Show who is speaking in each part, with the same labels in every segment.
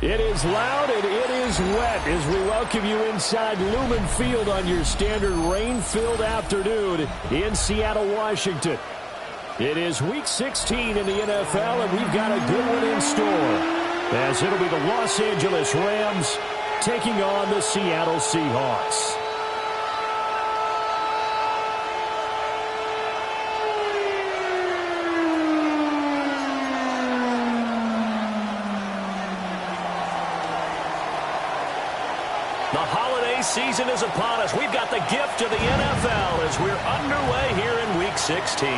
Speaker 1: It is loud and it is wet as we welcome you inside Lumen Field on your standard rain-filled afternoon in Seattle, Washington. It is Week 16 in the NFL, and we've got a good one in store, as it'll be the Los Angeles Rams taking on the Seattle Seahawks.
Speaker 2: The holiday season is upon us. We've got the gift of the NFL as we're underway here in Week 16.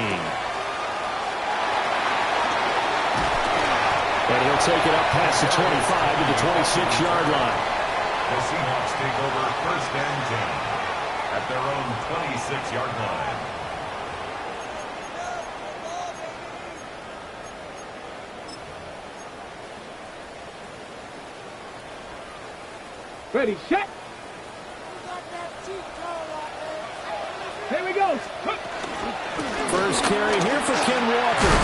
Speaker 1: And he'll take it up past the 25 to the 26-yard line.
Speaker 3: The Seahawks take over first and 10 at their own 26-yard line.
Speaker 4: Ready, set. Here we go.
Speaker 1: First carry here for Ken Walker.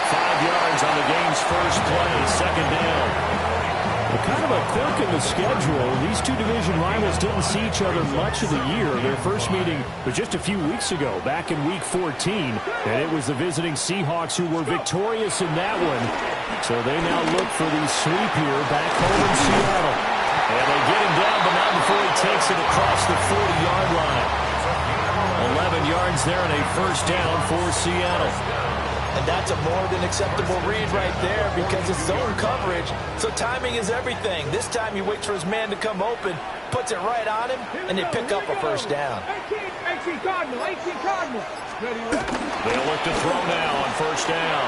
Speaker 2: 5 yards on the game's first play, second down.
Speaker 1: Kind of a quirk in the schedule. These two division rivals didn't see each other much of the year. Their first meeting was just a few weeks ago, back in Week 14. And it was the visiting Seahawks who were victorious in that one. So they now look for the sweep here back home in Seattle.
Speaker 2: And they get him down, but not before he takes it across the 40-yard line. 11 yards there and a first down for Seattle.
Speaker 5: And that's a more than acceptable read right there because it's zone coverage, so timing is everything. This time he waits for his man to come open, puts it right on him, and they pick up a first down.
Speaker 4: 18 Cardinal. Ready.
Speaker 2: They'll look to throw now on first down.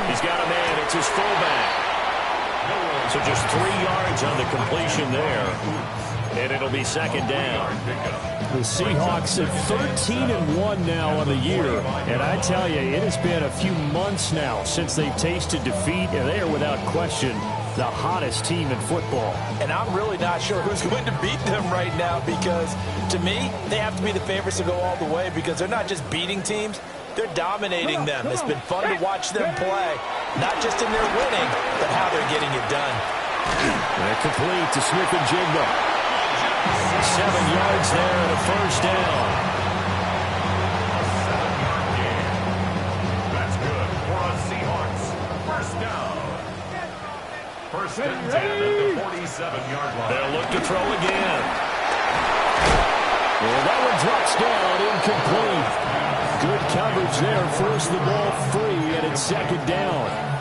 Speaker 2: He's got a man. It's his fullback. So just 3 yards on the completion there. And it'll be second down.
Speaker 1: The Seahawks at 13-1 now on the year. And I tell you, it has been a few months now since they've tasted defeat. And they are without question the hottest team in football.
Speaker 5: And I'm really not sure who's going to beat them right now, because to me, they have to be the favorites to go all the way, because they're not just beating teams, they're dominating them. It's been fun to watch them play, not just in their winning, but how they're getting it done.
Speaker 1: They're complete to Smith and Jigba.
Speaker 2: 7 yards there and a first down.
Speaker 3: That's good for a Seahawks. First down. First and 10 at the 47-yard line.
Speaker 2: They'll look to throw again.
Speaker 1: Well, that one drops down, incomplete. Good coverage there, forced the ball free, and it's second down.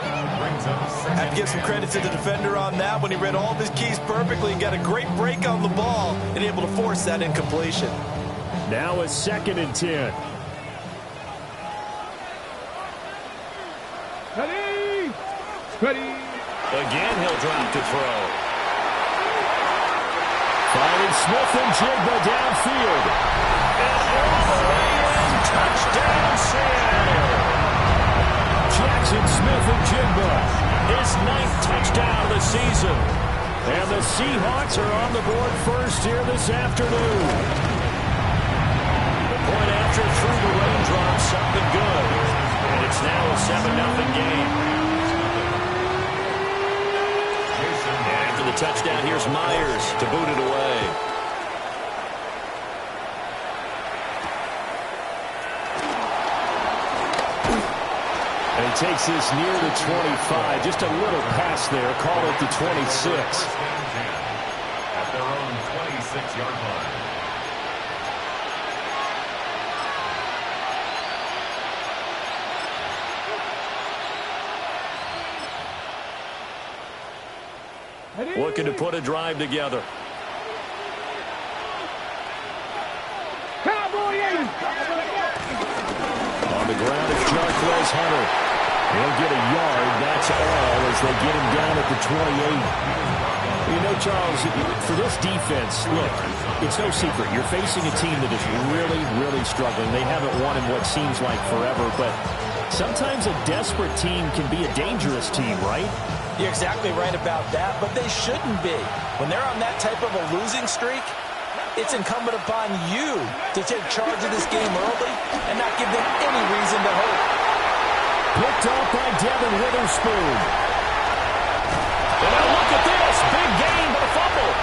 Speaker 5: I have to give some credit to the defender on that when he read all of his keys perfectly and got a great break on the ball and able to force that incompletion.
Speaker 1: Now a 2nd and 10.
Speaker 4: Ready? Ready?
Speaker 2: Again, he'll drop to throw.
Speaker 1: Finding Smith and Jigba downfield.
Speaker 2: And all the way in, touchdown Seattle.
Speaker 1: Jackson Smith and Jigba.
Speaker 2: His 9th touchdown of the season.
Speaker 1: And the Seahawks are on the board first here this afternoon.
Speaker 2: The point after through the raindrops, something good. And it's now a 7-0 game. After the touchdown, here's Myers to boot it away.
Speaker 1: And he takes this near the 25. Just a little pass there. Call it the 26.
Speaker 3: At their own 26-yard line.
Speaker 2: Looking to put a drive together.
Speaker 4: Cowboy 80.
Speaker 1: On the ground is Jarquez Hunter. He'll get a yard. That's all as they get him down at the 28. You know, Charles, for this defense, look, it's no secret. You're facing a team that is really, really struggling. They haven't won in what seems like forever, but sometimes a desperate team can be a dangerous team, right?
Speaker 5: You're exactly right about that, but they shouldn't be. When they're on that type of a losing streak, it's incumbent upon you to take charge of this game early and not give them any reason to hope.
Speaker 1: Picked off by Devin Witherspoon.
Speaker 2: And now look at this. Big gain, but a fumble.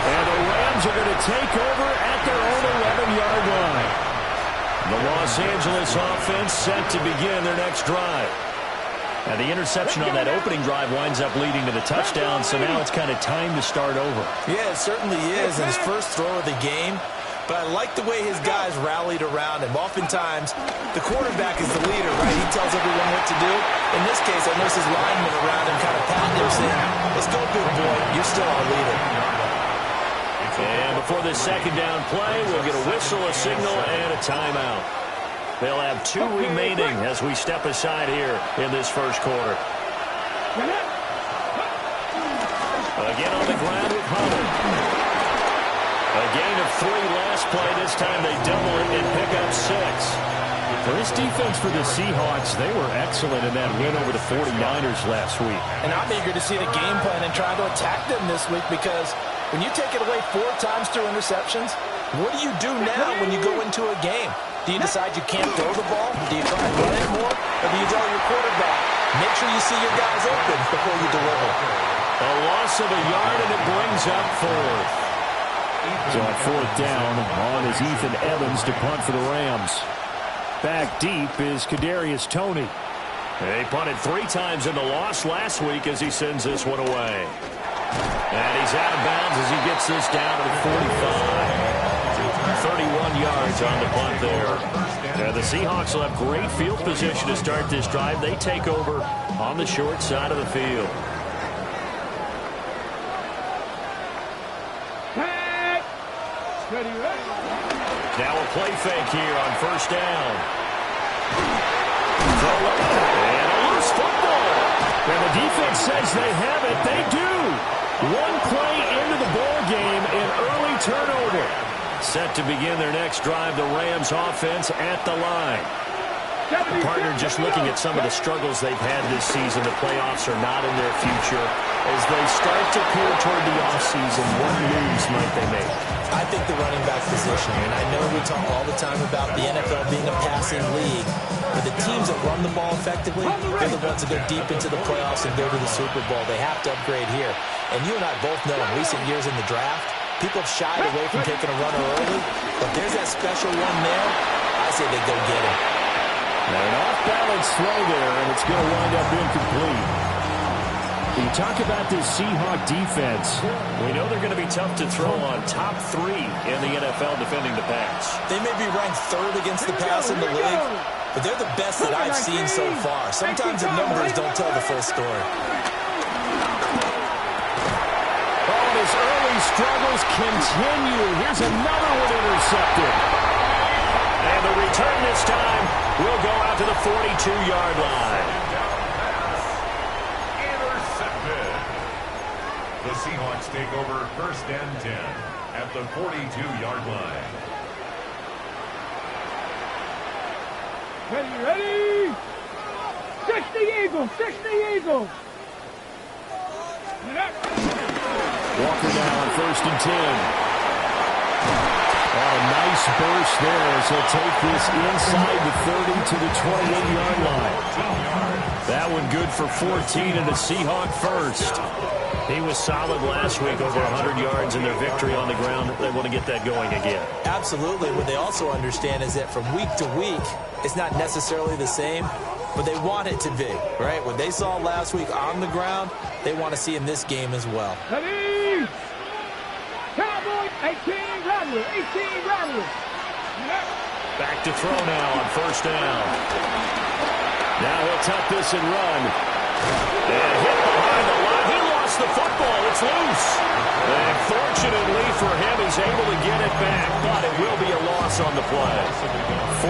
Speaker 1: And the Rams are going to take over at their own 11-yard line.
Speaker 2: The Los Angeles offense set to begin their next drive. And the interception on that opening drive winds up leading to the touchdown, so now it's kind of time to start over.
Speaker 5: Yeah, it certainly is in his first throw of the game. But I like the way his guys rallied around him. Oftentimes, the quarterback is the leader, right? He tells everyone what to do. In this case, I noticed his linemen around him kind of patting him, saying, "Let's go, big boy. You're still our leader."
Speaker 2: And before this second down play, we'll get a whistle, a signal, and a timeout. They'll have 2 remaining as we step aside here in this first quarter. Again on the ground with Hunter. A gain of 3 last play. This time they double it and pick up 6.
Speaker 1: For this defense for the Seahawks, they were excellent in that win over the 49ers last week.
Speaker 5: And I'm eager to see the game plan and try to attack them this week, because when you take it away 4 times through interceptions, what do you do now when you go into a game? Do you decide you can't throw the ball? Do you try and run it more? Or do you tell your quarterback, make sure you see your guys open before you deliver?
Speaker 2: A loss of a yard, and it brings up 4th.
Speaker 1: So on 4th down, on is Ethan Evans to punt for the Rams. Back deep is Kadarius Toney.
Speaker 2: They punted 3 times in the loss last week as he sends this one away. And he's out of bounds as he gets this down to the 45. 31 yards on the punt there. The Seahawks will have great field position to start this drive. They take over on the short side of the field. Now a play fake here on first down. Throw it, and a loose football.
Speaker 1: And the Defense says they have it. They do. One play into the ball game, an early turnover.
Speaker 2: Set to begin their next drive, the Rams offense at the line. Partner, just looking at some of the struggles they've had this season, the playoffs are not in their future. As they start to peer toward the offseason, what moves might they make?
Speaker 5: I think the running back position, and I know we talk all the time about the NFL being a passing league, but the teams that run the ball effectively, they're the ones that go deep into the playoffs and go to the Super Bowl. They have to upgrade here. And you and I both know in recent years in the draft, people have shied away from taking a runner early, but there's that special one there. I say they go get him.
Speaker 1: Now an off-balance throw there, and it's going to wind up incomplete. You talk about this Seahawk defense.
Speaker 2: We know they're going to be tough to throw on top 3 in the NFL defending the pass.
Speaker 5: They may be ranked 3rd against the pass in the league, but they're the best that I've seen so far. Sometimes the numbers don't tell the full story.
Speaker 1: Oh, his early struggles continue. Here's another one intercepted.
Speaker 2: And the return this time will go out to the 42-yard line.
Speaker 3: Intercepted. The Seahawks take over 1st and 10 at the 42-yard line.
Speaker 4: Ready? 60 Eagles, 60 Eagles.
Speaker 1: Walker now on 1st and 10. Oh, a nice burst there as he'll take this inside the 30 to the 21-yard line. That one good for 14 and a Seahawk first.
Speaker 2: He was solid last week, over 100 yards in their victory on the ground. They want to get that going again.
Speaker 5: Absolutely. What they also understand is that from week to week, it's not necessarily the same, but they want it to be, right? What they saw last week on the ground, they want to see in this game as well.
Speaker 4: Ready? Cowboys, 18 Rattler, 18 Rattler.
Speaker 2: Back to throw now on 1st down.
Speaker 1: Now he'll tuck this and run.
Speaker 2: And hit behind the line. He lost the football. It's loose. And fortunately for him, he's able to get it back, but it will be a loss on the play.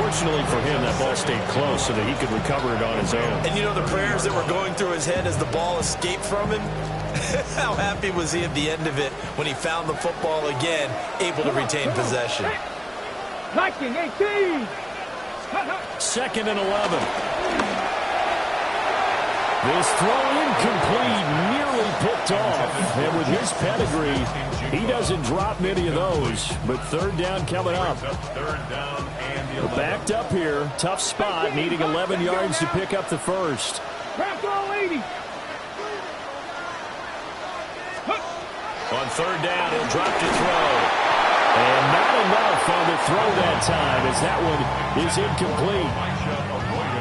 Speaker 1: Fortunately for him, that ball stayed close so that he could recover it on his own.
Speaker 5: And you know the prayers that were going through his head as the ball escaped from him? How happy was he at the end of it when he found the football again, able to retain possession?
Speaker 4: Viking, 18.
Speaker 1: 2nd and 11. This throw incomplete, nearly picked off. And with his pedigree, he doesn't drop many of those. But 3rd down coming up.
Speaker 3: 3rd down and 11.
Speaker 1: Backed up here, tough spot, needing 11 yards to pick up the first.
Speaker 4: Crackle, 80.
Speaker 2: On 3rd down, he'll drop to throw.
Speaker 1: And not enough on the throw that time as that one is incomplete.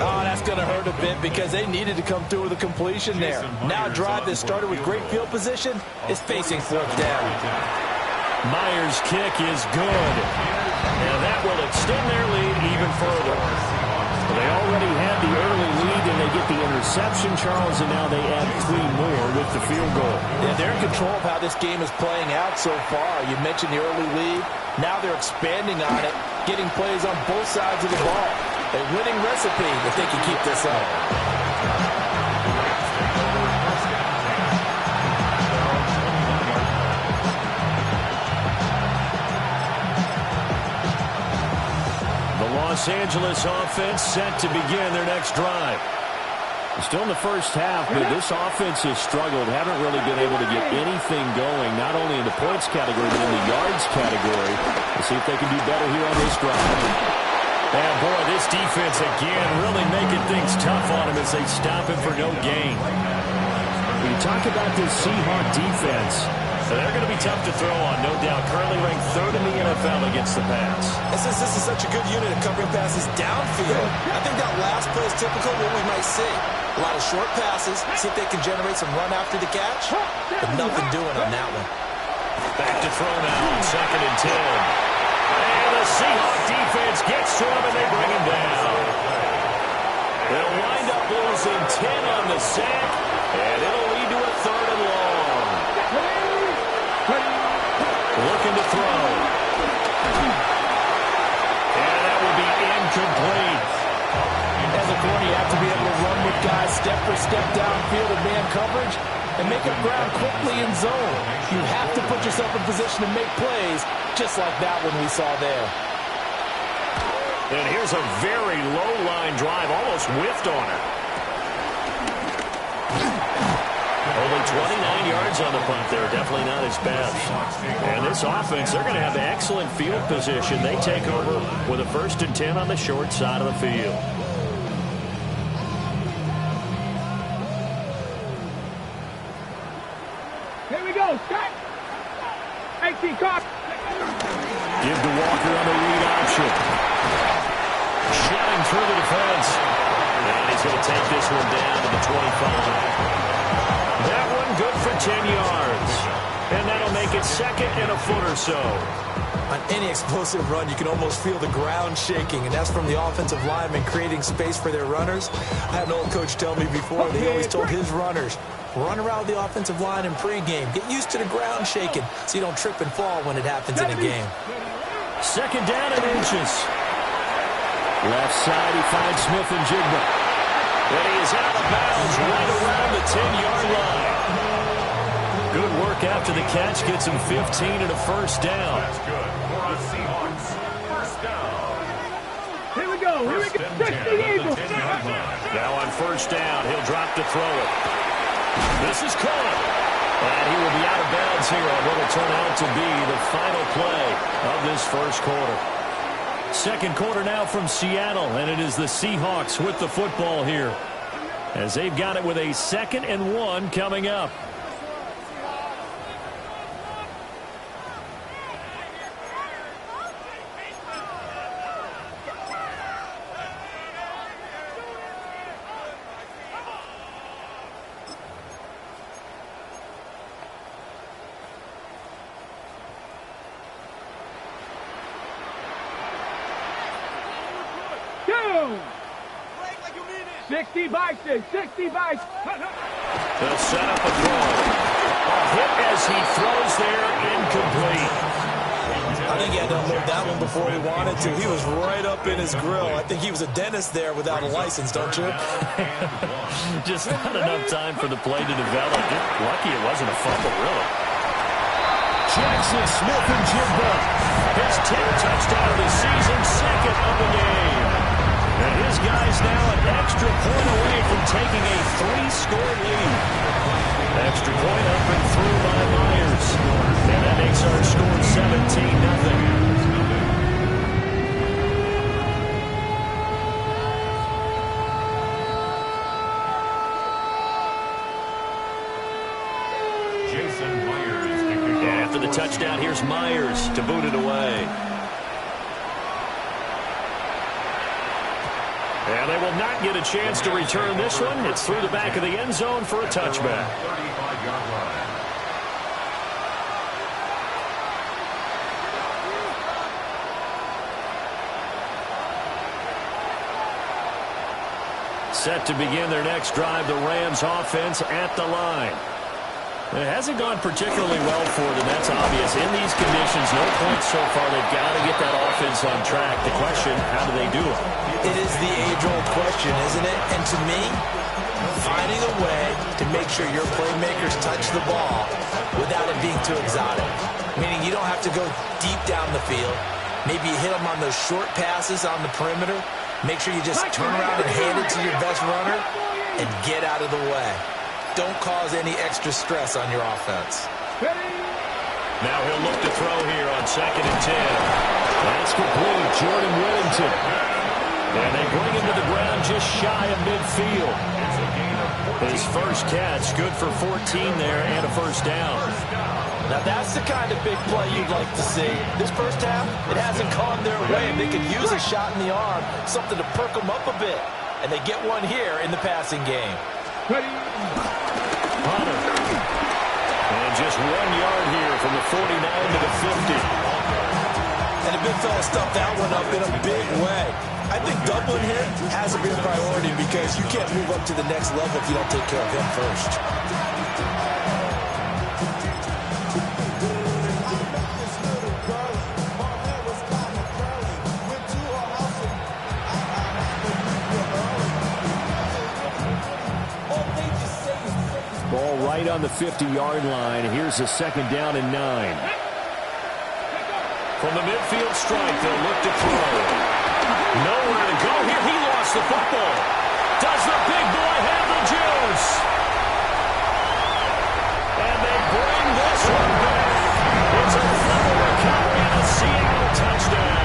Speaker 5: Oh, that's going to hurt a bit because they needed to come through with a completion there. Now a drive that started with great field position is facing 4th down.
Speaker 1: Myers' kick is good.
Speaker 2: And that will extend their lead even further.
Speaker 1: They already had the early lead, and they get the interception, Charles, and now they add 3 more with the field goal.
Speaker 5: Yeah, they're in control of how this game is playing out so far. You mentioned the early lead. Now they're expanding on it, getting plays on both sides of the ball. A winning recipe if they can keep this up.
Speaker 1: Los Angeles offense set to begin their next drive. Still in the first half, but this offense has struggled. Haven't really been able to get anything going, not only in the points category, but in the yards category. We'll see if they can do better here on this drive.
Speaker 2: And boy, this defense again really making things tough on him as they stop him for no gain.
Speaker 1: When you talk about this Seahawk defense,
Speaker 2: so they're going to be tough to throw on, no doubt. Currently ranked 3rd in the NFL against the pass.
Speaker 5: And since this is such a good unit of covering passes downfield, I think that last play is typical of what we might see. A lot of short passes, see if they can generate some run after the catch, but nothing doing on that one.
Speaker 2: Back to throw now on 2nd and 10. And the Seahawk defense gets to him and they bring him down. They'll wind up losing 10 on the sack, and it'll lead to a 3rd and long. Looking to throw. And that will be incomplete.
Speaker 5: As a corner, you have to be able to run with guys step for step downfield in man coverage and make up ground quickly in zone. You have to put yourself in position to make plays, just like that one we saw there.
Speaker 2: And here's a very low-line drive, almost whiffed on her. Only 29 yards on the punt there. Definitely not his best. And this offense, they're going to have excellent field position. They take over with a 1st and 10 on the short side of the field.
Speaker 4: Here we go, Scott. 18 card.
Speaker 1: Give to Walker on the read option.
Speaker 2: Shutting through the defense. And he's going to take this one down to the 25. That one good for 10 yards. And that'll make it 2nd and a foot or so.
Speaker 5: On any explosive run, you can almost feel the ground shaking, and that's from the offensive linemen creating space for their runners. I had an old coach tell me before, he always told his runners, run around the offensive line in pregame. Get used to the ground shaking so you don't trip and fall when it happens in a game.
Speaker 1: 2nd down and inches. Left side, he finds Smith and Ggml.
Speaker 2: And he is out of bounds right around the 10-yard line. Good work after the catch. Gets him 15 and a 1st down.
Speaker 3: That's good for a Seahawks 1st down.
Speaker 4: Here we go. Here we go. 60 Eagles.
Speaker 2: Now on 1st down, he'll drop to throw it. This is caught. And he will be out of bounds here on what will turn out to be the final play of this 1st quarter.
Speaker 1: 2nd quarter now from Seattle, and it is the Seahawks with the football here, as they've got it with a 2nd and 1 coming up.
Speaker 4: Two. 60 by 6. 60 by 6.
Speaker 2: They'll set up a throw. A hit as he throws there, incomplete.
Speaker 5: I think he had to unload that one before he wanted to. He was right up in his grill. I think he was a dentist there without a license, don't you?
Speaker 1: Just not enough time for the play to develop. Just lucky it wasn't a fumble, really.
Speaker 2: Jackson Smith and Ggml. His 10th touchdown of the season, 2nd of the game. And his guys now an extra point away from taking a 3-score lead. Extra point up and through by Myers. And that makes our score 17-0. After the touchdown, here's Myers to boot it away. And they will not get a chance to return this one. It's through the back of the end zone for a touchback.
Speaker 3: 35-yard line.
Speaker 1: Set to begin their next drive, the Rams offense at the line. It hasn't gone particularly well for them, that's obvious. In these conditions, no points so far. They've got to get that offense on track. The question, how do they do it?
Speaker 5: It is the age-old question, isn't it? And to me, finding a way to make sure your playmakers touch the ball without it being too exotic. Meaning you don't have to go deep down the field. Maybe you hit them on those short passes on the perimeter. Make sure you just turn around and hand it to your best runner and get out of the way. Don't cause any extra stress on your offense.
Speaker 2: Now he'll look to throw here on 2nd and 10.
Speaker 1: That's complete. Jordan Whittington. And they bring him to the ground just shy of midfield. His first catch, good for 14 there and a 1st down.
Speaker 5: Now that's the kind of big play you'd like to see. This first half, it hasn't gone their way. They could use a shot in the arm, something to perk them up a bit. And they get one here in the passing game.
Speaker 1: Hunter. And just 1 yard here from the 49 to the 50.
Speaker 5: And the big fella stuffed that one up in a big way. I think Dublin here has to be a priority because you can't move up to the next level if you don't take care of him first.
Speaker 1: right on the 50-yard line. Here's a 2nd down and 9.
Speaker 2: From the midfield strike, they'll look to throw. Nowhere to go here. He lost the football. Does the big boy have the juice? And they bring this one back. It's a fumble recovery and a Seattle touchdown.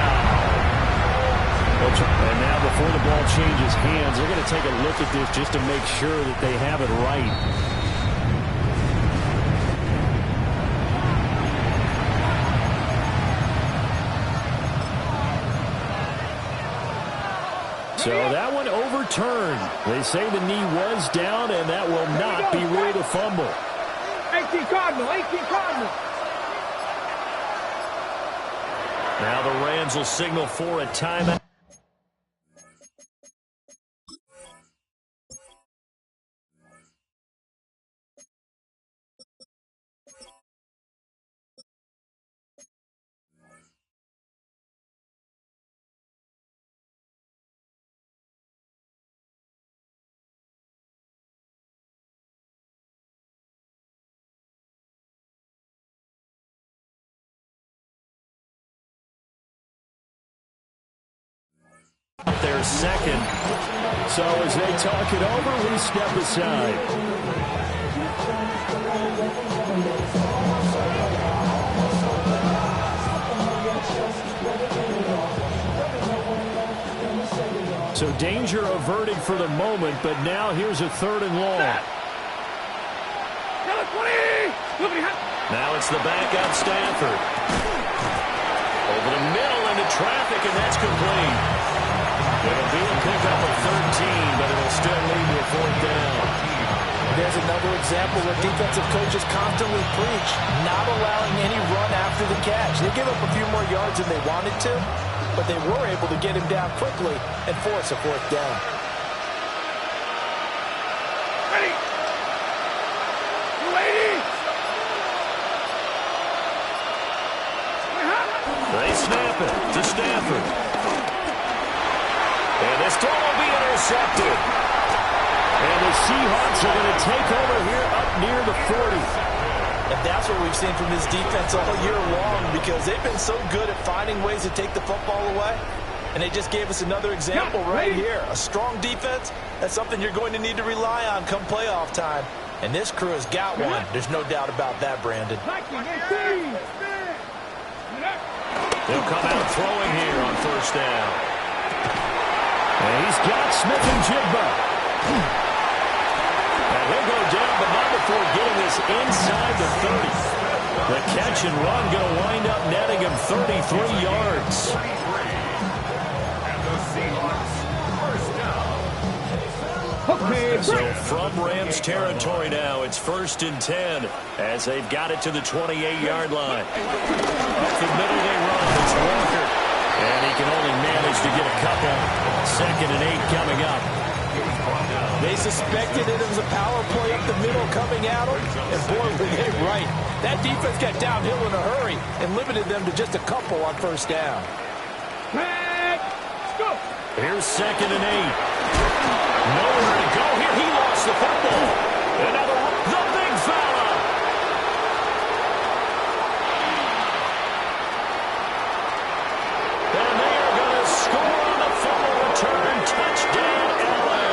Speaker 1: And now before the ball changes hands, they're going to take a look at this just to make sure that they have it right. So that one overturned. They say the knee was down, and that will not be ruled a fumble.
Speaker 4: 18 Cardinal, 18 Cardinal.
Speaker 2: Now the Rams will signal for a timeout.
Speaker 1: Their second. So as they talk it over, we step aside. So danger averted for the moment, but now here's a 3rd and long.
Speaker 2: Now it's the backup Stafford. Over the middle into traffic, and that's complete. It'll be a pickup of 13, but it'll still lead to a 4th down.
Speaker 5: There's another example where defensive coaches constantly preach, not allowing any run after the catch. They give up a few more yards than they wanted to, but they were able to get him down quickly and force a 4th down.
Speaker 4: Ready. Lady.
Speaker 2: They snap it to Stafford. And this throw will be intercepted.
Speaker 1: And the Seahawks are going to take over here up near the 40.
Speaker 5: And that's what we've seen from this defense all year long, because they've been so good at finding ways to take the football away. And they just gave us another example right here. A strong defense, that's something you're going to need to rely on come playoff time. And this crew has got one. There's no doubt about that, Brandon.
Speaker 2: He'll come out throwing here on 1st down.
Speaker 1: And he's got Smith-Njigba.
Speaker 2: And he'll go down, but not before getting this inside the 30. The catch and run going to wind up netting him 33 yards.
Speaker 3: And the Seahawks, 1st down.
Speaker 4: Okay.
Speaker 2: So from Rams territory now, it's 1st and 10 as they've got it to the 28-yard line. Up the middle they run. It's Walker. And he can only manage to get a couple. 2nd and 8 coming up.
Speaker 5: They suspected it was a power play up the middle coming at them, and boy, were they right. That defense got downhill in a hurry and limited them to just a couple on 1st down.
Speaker 4: Let's go.
Speaker 2: Here's 2nd and 8. Nowhere to go here. He lost the football. Another one. The big fella. And they are going to score on the fumble return. Touchdown, LA.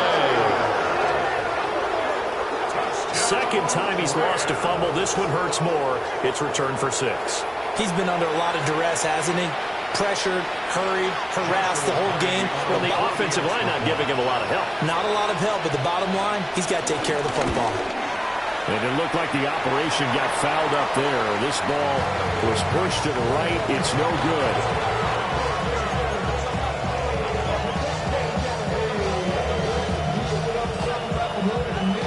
Speaker 2: 2nd time he's lost a fumble. This one hurts more. It's returned for 6.
Speaker 5: He's been under a lot of duress, hasn't he? Pressured, hurried, harassed the whole game.
Speaker 2: Well, the offensive line not giving him a lot of help.
Speaker 5: Not a lot of help, but the bottom line, he's got to take care of the football.
Speaker 1: And it looked like the operation got fouled up there. This ball was pushed to the right. It's no good.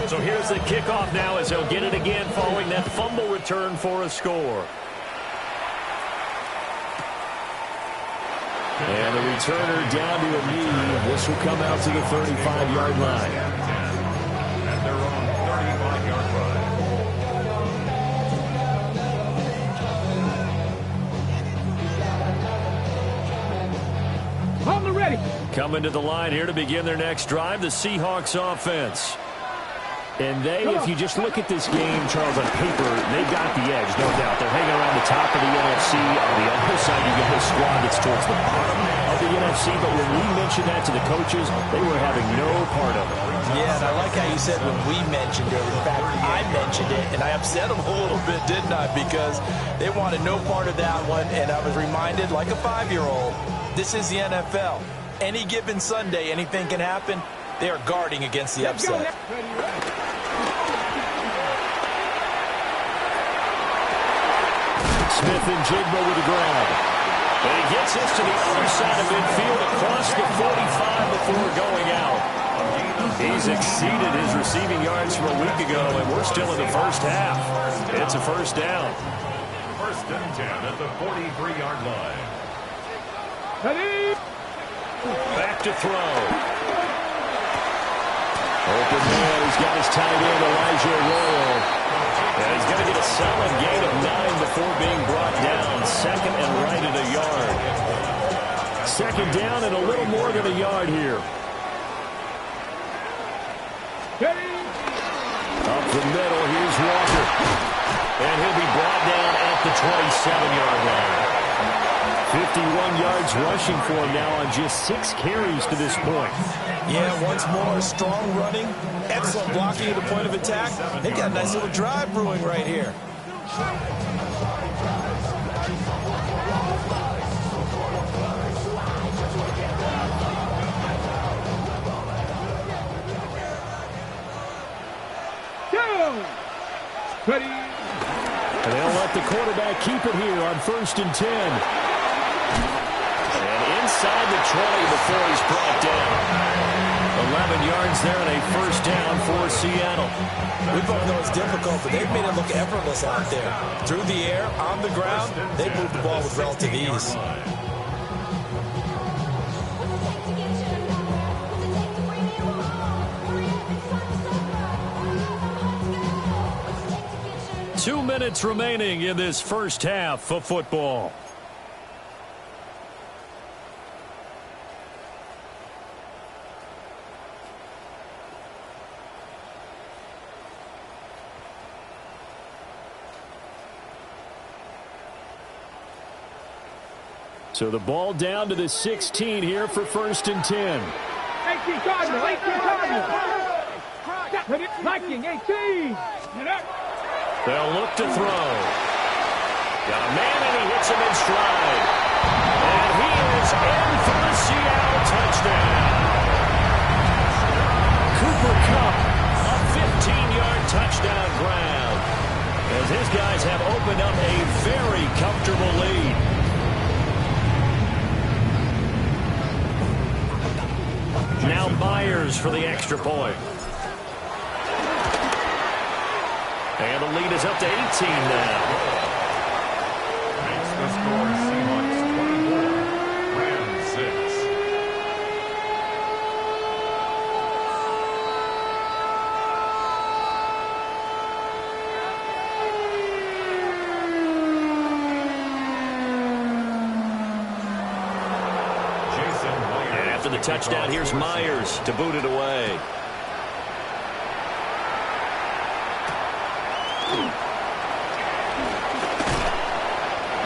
Speaker 2: So here's the kickoff now as they'll get it again following that fumble return for a score.
Speaker 1: And the returner down to a knee. This will come out to the 35-yard line.
Speaker 3: At their own 35-yard line.
Speaker 4: On the ready.
Speaker 1: Coming to the line here to begin their next drive, the Seahawks offense. And they, if you just look at this game, Charles, on paper, they've got the edge, no doubt. They're hanging around the top of the NFC. On the other side, you got a squad that's towards the bottom of the NFC. But when we mentioned that to the coaches, they were having no part of it.
Speaker 5: Yeah, and I like how you said when we mentioned it. In fact, I mentioned it, and I upset them a little bit, didn't I? Because they wanted no part of that one, and I was reminded, like a 5-year-old, this is the NFL. Any given Sunday, anything can happen. They are guarding against the upset.
Speaker 1: Smith and Ggml with the grab.
Speaker 2: And he gets this to the other side of midfield across the 45 before going out. He's exceeded his receiving yards from a week ago, and we're still in the first half. It's a first down.
Speaker 3: First and 10 at the 43-yard line.
Speaker 2: Back to throw.
Speaker 1: Open man, he's got his tight end, Elijah Arroyo.
Speaker 2: And he's going to get a solid gain of 9 before being brought down. Second and right at a yard.
Speaker 1: Second down and a little more than a yard here. Up the middle, here's Walker.
Speaker 2: And he'll be brought down at the 27-yard line.
Speaker 1: 51 yards rushing for him now on just 6 carries to this point.
Speaker 5: Yeah, once more, strong running, excellent blocking at the point of attack. They've got a nice little drive brewing right here.
Speaker 1: And they'll let the quarterback keep it here on 1st and 10.
Speaker 2: And inside the 20 before he's brought down. 11 yards there and a first down for Seattle.
Speaker 5: We both know it's difficult, but they've made it look effortless out there. Through the air, on the ground, they moved the ball with relative ease.
Speaker 1: Two minutes remaining in this first half of football. So the ball down to the 16 here for 1st and 10.
Speaker 4: 18 Cardinal, 18 Cardinal. Viking, 18.
Speaker 2: They'll look to throw. Got a man and he hits him in stride. And he is in for the Seattle touchdown. Cooper Kupp, a 15-yard touchdown grab. As his guys have opened up a very comfortable lead. Now Myers for the extra point. And the lead is up to 18 now.
Speaker 3: Makes the score Seahawks 24, Rams 6.
Speaker 2: And after the touchdown, here's Myers to boot it away.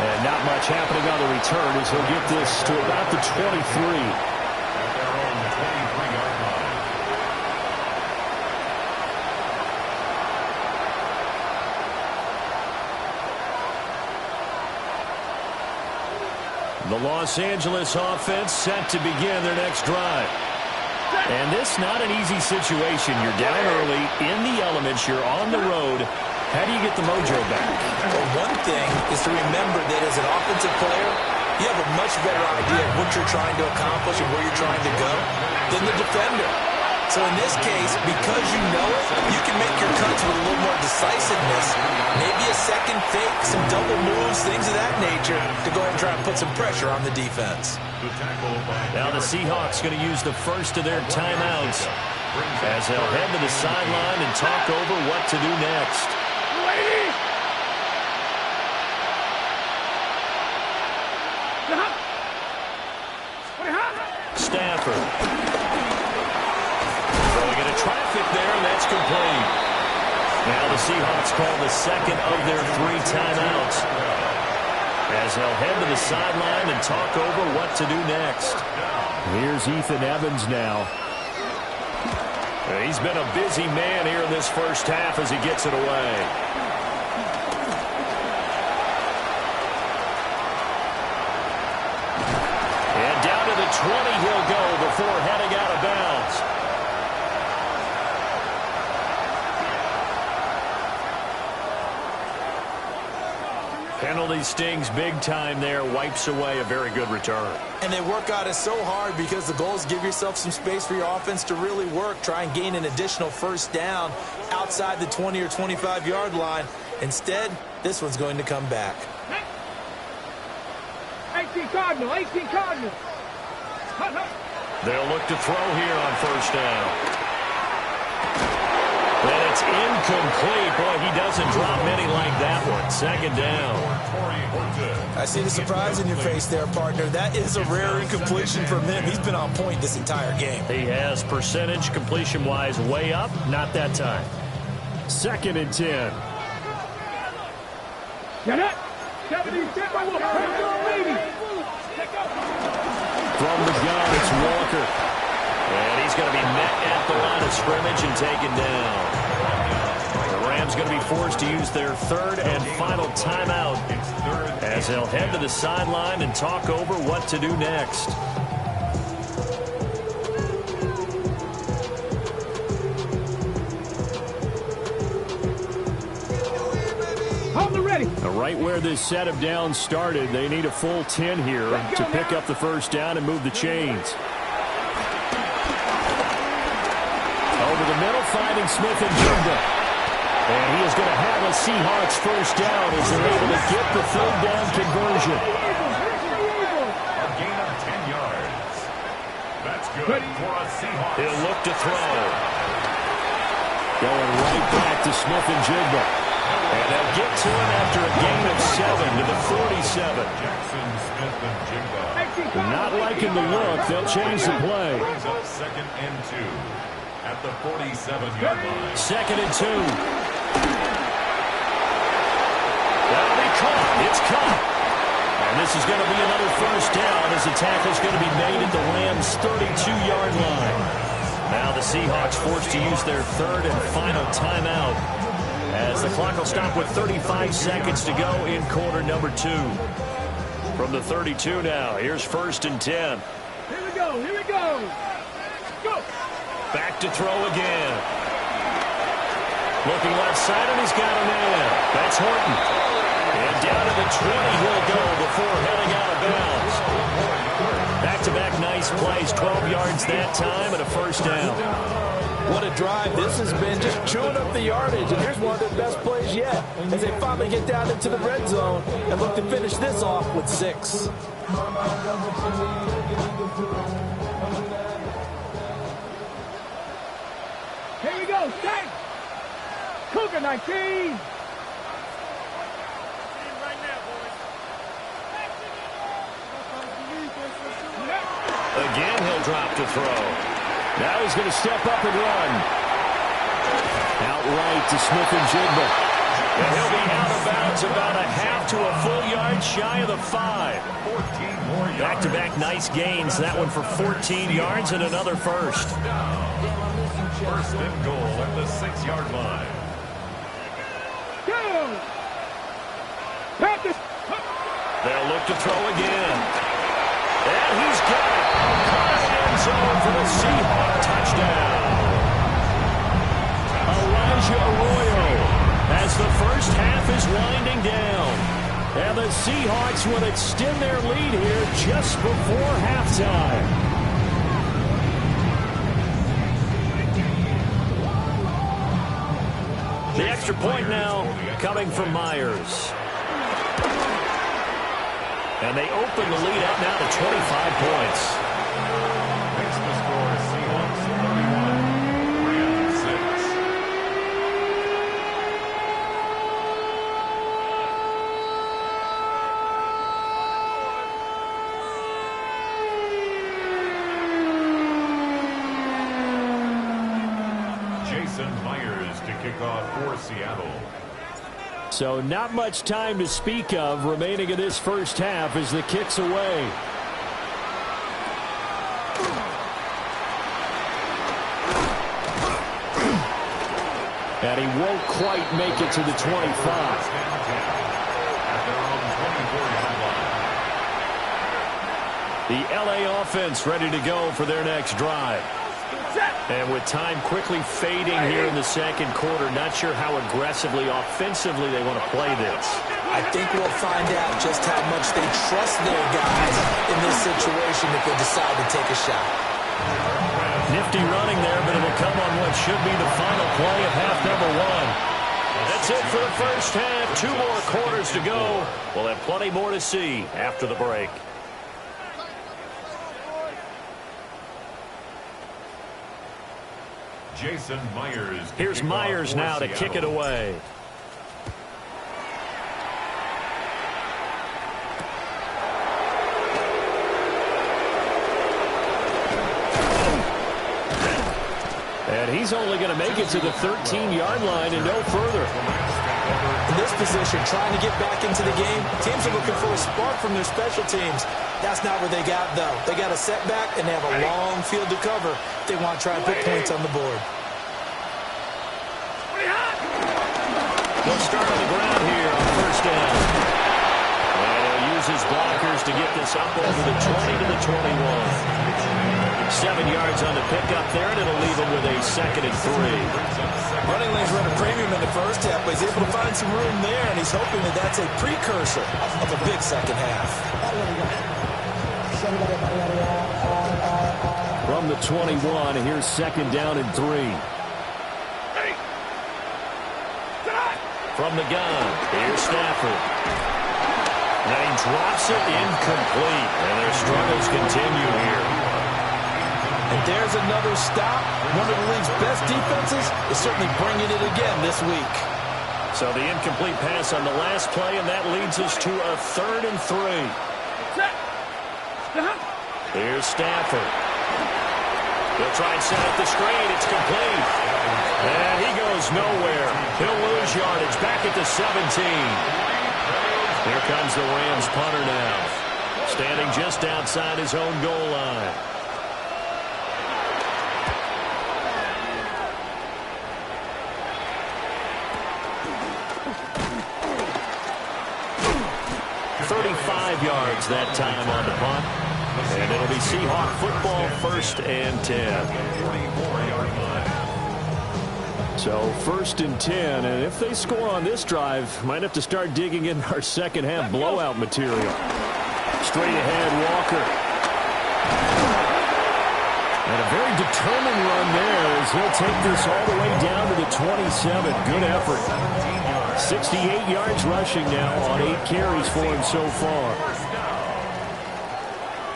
Speaker 1: And not much happening on the return as he'll get this to about the 23.
Speaker 3: At their own 23-yard line.
Speaker 1: The Los Angeles offense set to begin their next drive. And this not an easy situation. You're down early, in the elements, you're on the road. How do you get the mojo back?
Speaker 5: Well, one thing is to remember that as an offensive player, you have a much better idea of what you're trying to accomplish and where you're trying to go than the defender. So in this case, because you know it, you can make your cuts with a little more decisiveness. Maybe a second fake, some double moves, things of that nature to go ahead and try and put some pressure on the defense.
Speaker 2: Now the Seahawks going to use the first of their timeouts as they'll head to the sideline and talk over what to do next. Stafford. Throwing into traffic there, and that's complete. the Seahawks call the second of their 3 timeouts, as they'll head to the sideline and talk over what to do next.
Speaker 1: Here's Ethan Evans now.
Speaker 2: He's been a busy man here in this first half as he gets it away. And down to the 20 he'll go before heading out of bounds. Penalty stings big time there, wipes away a very good return.
Speaker 5: And they work out it so hard because the goal is give yourself some space for your offense to really work. Try and gain an additional first down outside the 20 or 25-yard line. Instead, this one's going to come back.
Speaker 4: 18 Cardinal, 18 Cardinal.
Speaker 2: They'll look to throw here on first down. And it's incomplete. Boy, he doesn't drop many like that one. Second down.
Speaker 5: I see the surprise in your face there, partner. That is a rare incompletion from him. He's been on point this entire game.
Speaker 1: He has percentage completion-wise way up. Not that time. 2nd and 10.
Speaker 4: Get it. 70,
Speaker 1: From the gun, it's Walker.
Speaker 2: And he's going to be met at the line of scrimmage and taken down. The Rams going to be forced to use their 3rd and final timeout as they'll head to the sideline and talk over what to do next.
Speaker 4: Hold it ready.
Speaker 1: Right where this set of downs started, they need a full 10 here to pick up the first down and move the chains. Over the middle, finding Smith-Njigba. And he is going to have a Seahawks first down as they're able to get the 3rd down conversion.
Speaker 3: A gain of 10 yards. That's good for a Seahawks.
Speaker 2: He'll look to throw.
Speaker 1: Going right back to Smith-Njigba.
Speaker 2: And they'll get to him after a gain of 7 to the 47.
Speaker 3: Jackson Smith-Njigba.
Speaker 1: Not liking the look. They'll change the play.
Speaker 3: Brings up 2nd and 2 at the 47-yard line.
Speaker 2: 2nd and 2. That'll be caught. It's caught. And this is going to be another first down as the tackle's going to be made at the Rams' 32-yard line. Now the Seahawks forced to use their 3rd and final timeout as the clock will stop with 35 seconds to go in quarter number 2. From the 32 now, here's 1st and 10.
Speaker 4: Here we go, here we go. Go.
Speaker 2: Back to throw again. Looking left side, and he's got a man. That's Horton. And down to the 20 he'll go before heading out of bounds. Back-to-back nice plays, 12 yards that time and a first down.
Speaker 5: What a drive this has been, just chewing up the yardage. And here's one of their best plays yet as they finally get down into the red zone and look to finish this off with 6.
Speaker 4: Here we go, stay. Cougar 19.
Speaker 2: Again, he'll drop to throw.
Speaker 1: Now he's going to step up and run. Outright to Smith-Njigba.
Speaker 2: And he'll be out of bounds about a half to a full yard shy of the 5.
Speaker 3: 14 more yards.
Speaker 2: Back-to-back nice gains. That one for 14 yards and another first.
Speaker 3: 1st and goal at the 6-yard line.
Speaker 4: Go. Practice.
Speaker 2: They'll look to throw again. And he's got it. Caught in the end zone for the Seahawks touchdown.
Speaker 1: Elijah Arroyo as the first half is winding down. And the Seahawks will extend their lead here just before halftime.
Speaker 2: The extra point now coming from Myers. And they open the lead up now to 25 points.
Speaker 3: Makes the score Seahawks 31, Rams 6. Jason Myers to kick off for Seattle.
Speaker 1: So not much time to speak of remaining in this first half as the kick's away. And he won't quite make it to the 25. The LA offense ready to go for their next drive. And with time quickly fading here in the second quarter, not sure how aggressively, offensively they want to play this.
Speaker 5: I think we'll find out just how much they trust their guys in this situation if they decide to take a shot.
Speaker 1: Nifty running there, but it'll come on what should be the final play of half number one.
Speaker 2: That's it for the first half. 2 more quarters to go. We'll have plenty more to see after the break.
Speaker 3: Jason Myers.
Speaker 2: Here's Myers now to kick it away.
Speaker 1: And he's only going to make it to the 13-yard line and no further.
Speaker 5: In this position, trying to get back into the game, teams are looking for a spark from their special teams. That's not what they got, though. They got a setback, and they have a long field to cover if they want to try and put points on the board.
Speaker 2: They'll start on the ground here on first down. And he'll use his blockers to get this up over the 20 to the 21. 7 yards on the pickup there, and it'll leave him with a 2nd and 3.
Speaker 5: Running lanes run a premium in the first half, but he's able to find some room there, and he's hoping that that's a precursor of a big second half.
Speaker 1: From the 21, here's 2nd down and 3.
Speaker 2: From the gun, here's Stafford. And he drops it incomplete, and their struggles continue here.
Speaker 5: And there's another stop. One of the league's best defenses is certainly bringing it again this week.
Speaker 2: So the incomplete pass on the last play, and that leads us to a 3rd and 3. Here's Stafford. He'll try and set up the screen. It's complete. And he goes nowhere. He'll lose yardage back at the 17. Here comes the Rams punter now, standing just outside his own goal line. Yards that time on the punt. And it'll be Seahawk football, 1st and 10.
Speaker 1: So 1st and 10, and if they score on this drive, might have to start digging in our second half blowout material. Straight ahead, Walker. And a very determined run there as he'll take this all the way down to the 27. Good effort. 68 yards rushing now on 8 carries for him so far.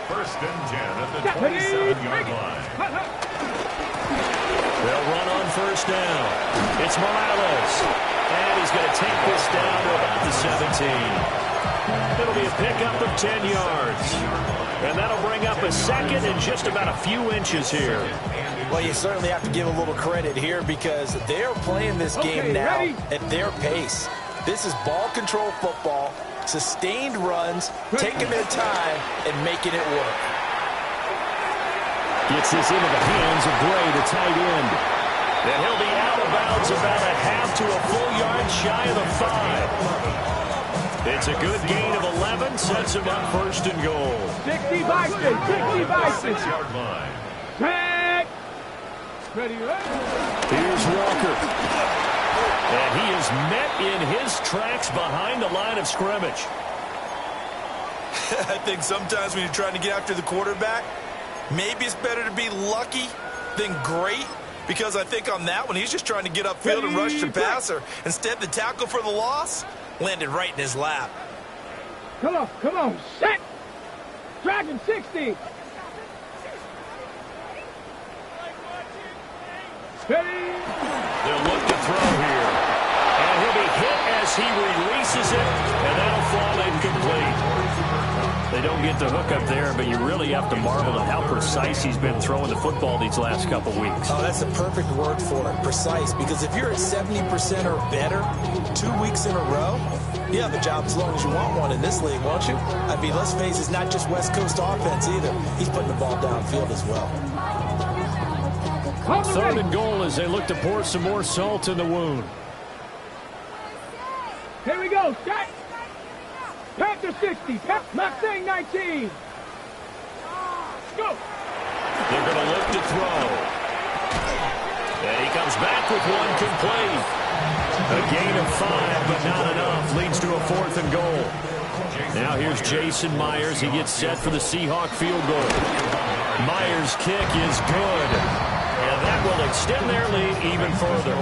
Speaker 3: 1st and 10 at the 27-yard line.
Speaker 2: They'll run on 1st down. It's Morales. And he's going to take this down to about the 17. It'll be a pickup of 10 yards. And that'll bring up a 2nd and just about a few inches here.
Speaker 5: Well, you certainly have to give a little credit here because they're playing this game now at their pace. This is ball control football, sustained runs, taking their time, and making it work.
Speaker 1: Gets this into the hands of Gray, the tight end.
Speaker 2: And he'll be out of bounds about a half to a full yard shy of the 5. It's a good gain of 11, sets him up 1st and goal.
Speaker 4: 60 Bison, 60 Bison.
Speaker 3: 6-yard line.
Speaker 4: Tag. Ready,
Speaker 1: Here's Walker.
Speaker 2: And he is met in his tracks behind the line of scrimmage.
Speaker 5: I think sometimes when you're trying to get after the quarterback, maybe it's better to be lucky than great. Because I think on that one, he's just trying to get upfield and rush the passer. Instead, the tackle for the loss landed right in his lap.
Speaker 4: Come on, set. Dragon 60. Ready.
Speaker 2: They'll look to throw here. And he'll be hit as he releases it, and that'll fall incomplete.
Speaker 1: They don't get the hook up there, but you really have to marvel at how precise he's been throwing the football these last couple weeks.
Speaker 5: Oh, that's the perfect word for it, precise. Because if you're at 70% or better 2 weeks in a row, you have a job as long as you want one in this league, won't you? I mean, let's face it, it's not just West Coast offense either. He's putting the ball downfield as well.
Speaker 1: 3rd and goal as they look to pour some more salt in the wound.
Speaker 4: Here we go. Set. Panther 60. Mustang 19. Go.
Speaker 2: They're going to look to throw. And he comes back with one complete. A gain of 5, but not enough. Leads to a 4th and goal. Now here's Jason Myers. He gets set for the Seahawk field goal. Myers' kick is good. And that will extend their lead even further.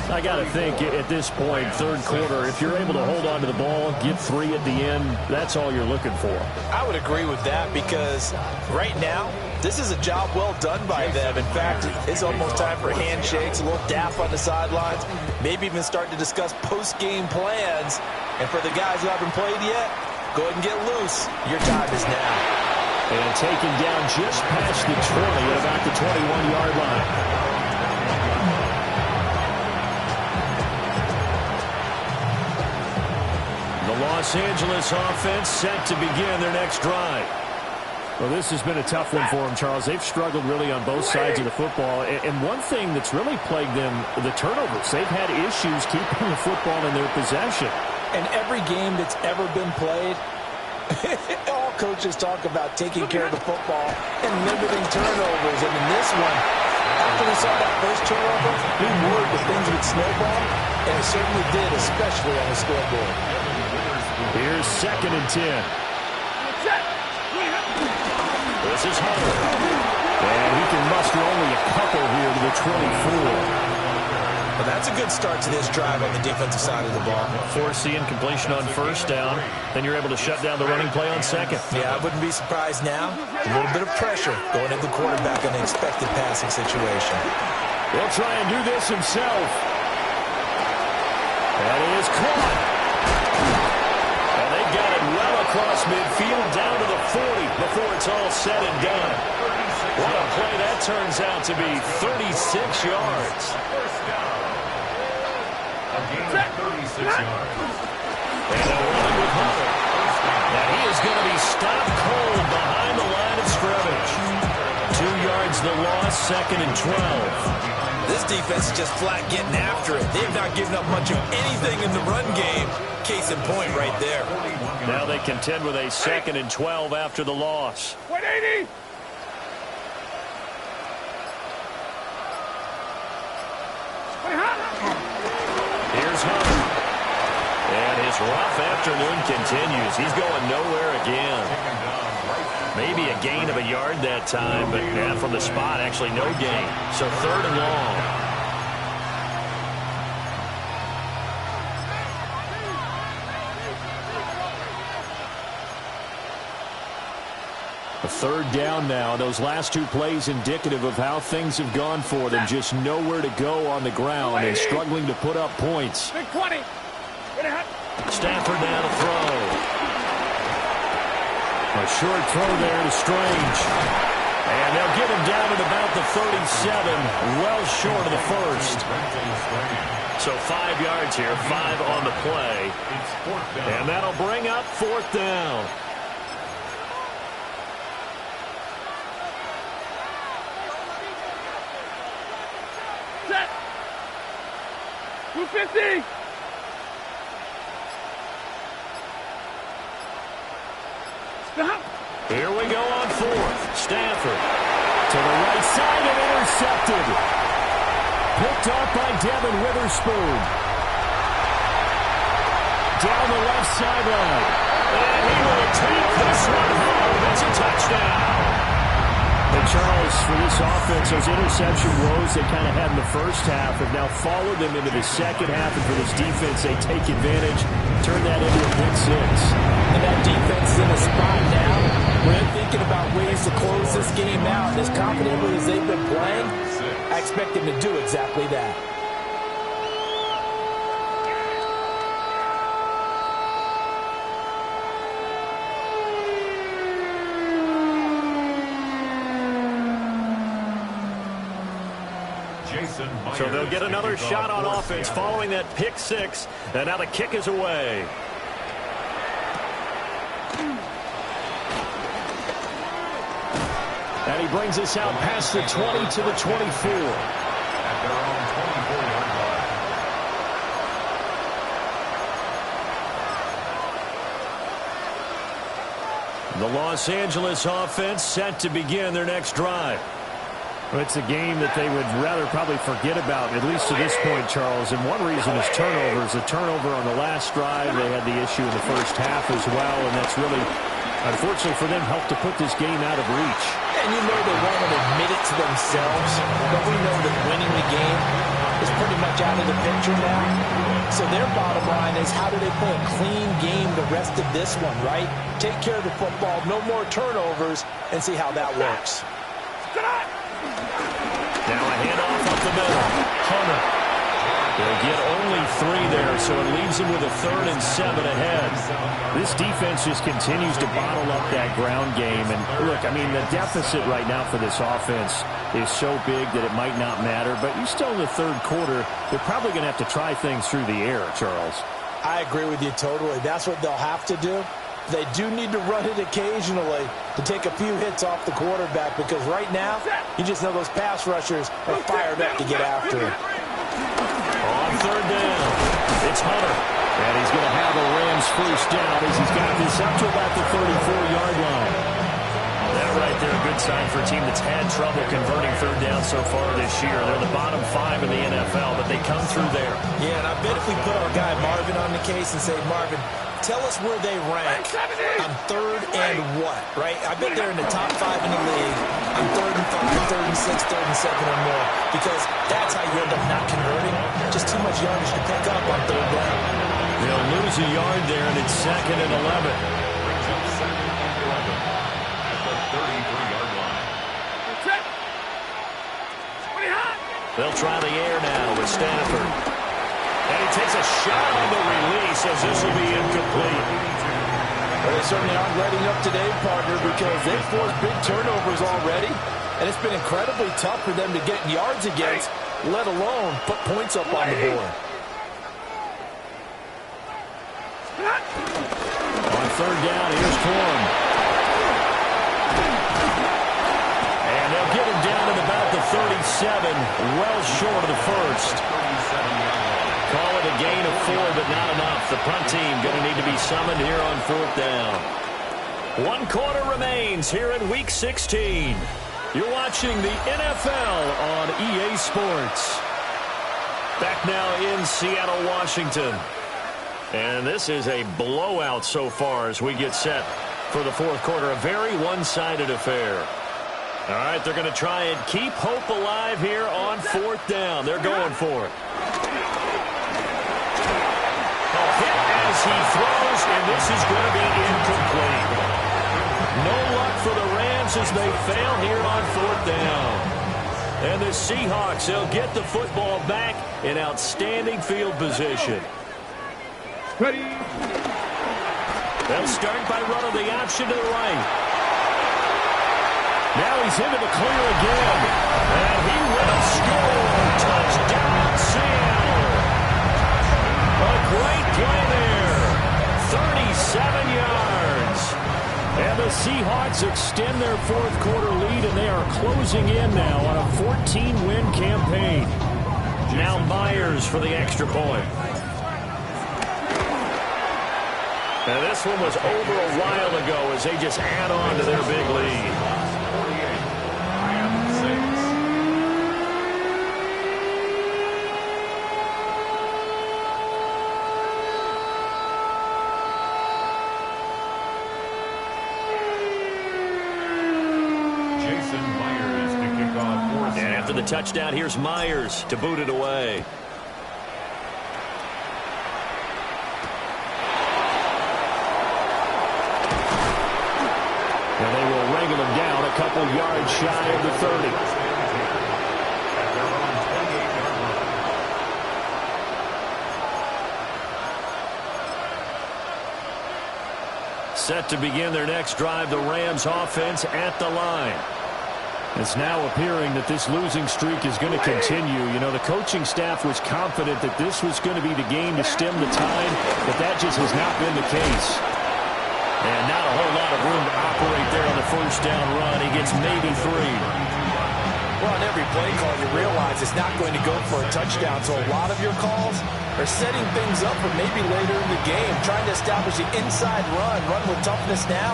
Speaker 2: I got to think at this point, 3rd quarter, if you're able to hold on to the ball, get 3 at the end, that's all you're looking for.
Speaker 5: I would agree with that because right now, this is a job well done by them. In fact, it's almost time for handshakes, a little dap on the sidelines, maybe even start to discuss post-game plans. And for the guys who haven't played yet, go ahead and get loose. Your time is now.
Speaker 1: And taken down just past the 20 at about the 21-yard line. The Los Angeles offense set to begin their next drive. Well, this has been a tough one for them, Charles. They've struggled really on both sides of the football. And one thing that's really plagued them, the turnovers. They've had issues keeping the football in their possession.
Speaker 5: And every game that's ever been played, all coaches talk about taking care of the football and limiting turnovers. And in this one, after we saw that first turnover, we worried that things would snowball, and it certainly did, especially on the scoreboard.
Speaker 1: Here's 2nd and 10.
Speaker 2: This is Hunter.
Speaker 1: And he can muster only a couple here to the 24.
Speaker 5: Well, that's a good start to this drive on the defensive side of the ball.
Speaker 1: Forcing completion on 1st down. Then you're able to shut down the running play on 2nd.
Speaker 5: Yeah, I wouldn't be surprised now. A little bit of pressure going at the quarterback in an expected passing situation.
Speaker 1: He'll try and do this himself. That is caught. And they got it well across midfield down to the 40 before it's all said and done. What a play that turns out to be. 36 yards.
Speaker 3: A gain of 36 yards.
Speaker 2: And they'll run it with Hunter. Now he is going to be stopped cold behind the line of scrimmage. 2 yards the loss, 2nd and 12.
Speaker 5: This defense is just flat getting after it. They've not given up much of anything in the run game. Case in point right there.
Speaker 2: Now they contend with a 2nd and 12 after the loss.
Speaker 4: 180.
Speaker 2: Here's Hunter. And his rough afternoon continues. He's going nowhere again. Maybe a gain of a yard that time, but from the spot, actually no gain. So 3rd and long.
Speaker 1: A 3rd down now. Those last 2 plays indicative of how things have gone for them. Just nowhere to go on the ground and struggling to put up points.
Speaker 4: Big 20.
Speaker 2: Stafford now to throw.
Speaker 1: A short throw there to Strange.
Speaker 2: And they'll get him down at about the 37, well short of the 1st. So 5 yards here, 5 on the play. And that'll bring up 4th down.
Speaker 4: Set. 250. Stop.
Speaker 2: Here we go on 4th. Stafford.
Speaker 1: To the right side and intercepted. Picked off by Devin Witherspoon. Down the left sideline.
Speaker 2: And he will take this one home. It's a touchdown.
Speaker 1: And Charles, for this offense, those interception woes they kind of had in the first half have now followed them into the second half. And for this defense, they take advantage, turn that into a pick 6.
Speaker 5: And that defense is in a spot now where they're thinking about ways to close this game out. As confidently as they've been playing, I expect them to do exactly that.
Speaker 2: So they'll get another shot on offense following that pick six. And now the kick is away.
Speaker 1: And he brings us out past the 20 to the 24.
Speaker 3: At their own 24-yard line.
Speaker 1: The Los Angeles offense set to begin their next drive. Well, it's a game that they would rather probably forget about, at least to this point, Charles. And one reason is turnovers. A turnover on the last drive. They had the issue in the first half as well, and that's really, unfortunately for them, helped to put this game out of reach.
Speaker 5: And you know they won't admit it to themselves, but we know that winning the game is pretty much out of the picture now. So their bottom line is, how do they play a clean game the rest of this one, right? Take care of the football, no more turnovers, and see how that works.
Speaker 2: Now a handoff up the middle. Hunter. They'll get only 3 there, so it leaves them with a 3rd and 7 ahead.
Speaker 1: This defense just continues to bottle up that ground game. And look, I mean, the deficit right now for this offense is so big that it might not matter. But you're still in the 3rd quarter. They're probably going to have to try things through the air, Charles.
Speaker 5: I agree with you totally. That's what they'll have to do. They do need to run it occasionally to take a few hits off the quarterback, because right now, you just know those pass rushers are fired up to get after him.
Speaker 2: On 3rd down, it's Hunter.
Speaker 1: And he's going to have a Rams first down as he's got this up to about the 34-yard line.
Speaker 2: That right there, a good sign for a team that's had trouble converting 3rd down so far this year. They're the bottom 5 in the NFL, but they come through there.
Speaker 5: Yeah, and I bet if we put our guy Marvin on the case and say, Marvin, tell us where they rank on 3rd and what, right? I bet they're in the top 5 in the league on 3rd and 5, 3rd and 6, 3rd and 2nd or more, because that's how you end up not converting. Just too much yardage to pick up on 3rd down.
Speaker 2: They'll lose a yard there, and it's 2nd and 11.
Speaker 3: Brings up 2nd and 11 at the 33-yard line.
Speaker 2: They'll try the air now with Stafford. And he takes a shot on the release as this will be incomplete.
Speaker 5: Well, they certainly aren't letting up today, partner, because they've forced big turnovers already, and it's been incredibly tough for them to get yards against, let alone put points up on the board.
Speaker 1: On 3rd down, here's Corum.
Speaker 2: And they'll get him down at about the 37, well short of the first. Call it a gain of 4, but not enough. The punt team going to need to be summoned here on 4th down. 1 quarter remains here in Week 16. You're watching the NFL on EA Sports. Back now in Seattle, Washington. And this is a blowout so far as we get set for the 4th quarter. A very one-sided affair. All right, they're going to try and keep hope alive here on 4th down. They're going for it. A hit as he throws, and this is going to be incomplete. No luck for the Rams as they fail here on 4th down. And the Seahawks, they'll get the football back in outstanding field position.
Speaker 4: Ready.
Speaker 2: They'll start by running the option to the right. Now he's into the clear again. And he will score. Touchdown, Seattle. A great play there. 37 yards. And the Seahawks extend their 4th quarter lead, and they are closing in now on a 14-win campaign. Now Myers for the extra point. And this one was over a while ago as they just add on to their big lead.
Speaker 3: 48. Jason Myers to kick off 4th.
Speaker 2: And after the touchdown, here's Myers to boot it away.
Speaker 1: And they will wrangle him down a couple yards shy of the 30. Set to begin their next drive, the Rams offense at the line. It's now appearing that this losing streak is going to continue. You know, the coaching staff was confident that this was going to be the game to stem the tide, but that just has not been the case. And not a whole lot of room to operate there on the first down run. He gets maybe 3.
Speaker 5: Well, on every play call, you realize it's not going to go for a touchdown, so a lot of your calls are setting things up for maybe later in the game, trying to establish the inside run with toughness now,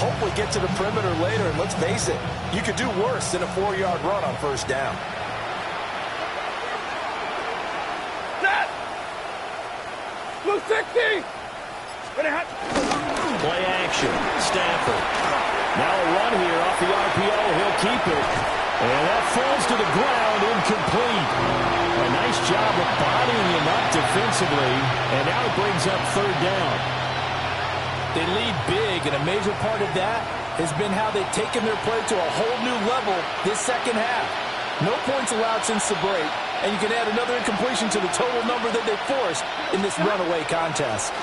Speaker 5: hopefully get to the perimeter later, and let's face it, you could do worse than a 4-yard run on first down.
Speaker 4: Blue 60!
Speaker 2: Play action. Stafford.
Speaker 1: Now a run here off the RPO. He'll keep it. And that falls to the ground, incomplete. A nice job of bodying him up defensively. And now it brings up third down.
Speaker 5: They lead big, and a major part of that has been how they've taken their play to a whole new level this second half. No points allowed since the break, and you can add another incompletion to the total number that they forced in this runaway contest.